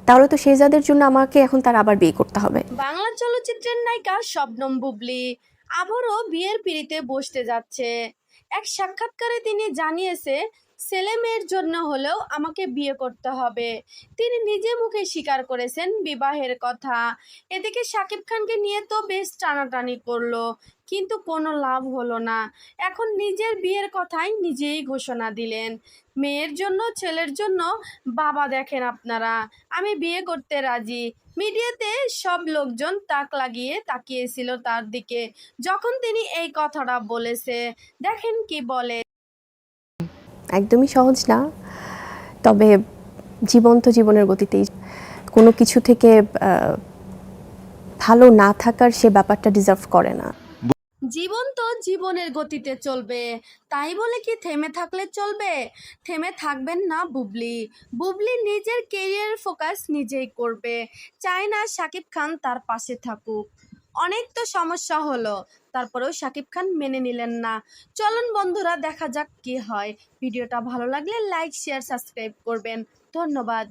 তাহলে তো শেহজাদের জন্য আমাকে এখন তার আবার বিয়ে করতে হবে। বাংলা চলচ্চিত্রের নায়িকা শবনম বুবলি আবারও বিয়ের পিঁড়িতে বসতে যাচ্ছে। এক সাক্ষাৎকারে তিনি জানিয়েছে, ছেলে মেয়ের জন্য হলেও আমাকে বিয়ে করতে হবে। তিনি নিজে মুখে স্বীকার করেছেন বিবাহের কথা। এদিকে শাকিব খানকে নিয়ে তো বেশ টানাটানি করলো, কিন্তু কোনো লাভ হলো না। এখন নিজের বিয়ের কথাই নিজেই ঘোষণা দিলেন। মেয়ের জন্য ছেলের জন্য বাবা দেখেন আপনারা, আমি বিয়ে করতে রাজি। মিডিয়াতে সব লোকজন তাক লাগিয়ে তাকিয়েছিল তার দিকে যখন তিনি এই কথাটা বলেছে। দেখেন কি বলে। একদমই সহজ না, তবে জীবন তো জীবনের গতিতেই, কোনো কিছু থেকে ভালো না থাকার সে ব্যাপারটা ডিজার্ভ করে না। জীবন তো জীবনের গতিতে চলবে, তাই বলে কি থেমে থাকলে চলবে? থেমে থাকবেন না বুবলি। বুবলি নিজের কেরিয়ার ফোকাস নিজেই করবে, চায় না শাকিব খান তার পাশে থাকুক। অনেক তো সমস্যা হলো, তারপরেও শাকিব খান মেনে নিলেন না। চলুন বন্ধুরা, দেখা যাক কি হয়। ভিডিওটা ভালো লাগলে লাইক শেয়ার সাবস্ক্রাইব করবেন। ধন্যবাদ।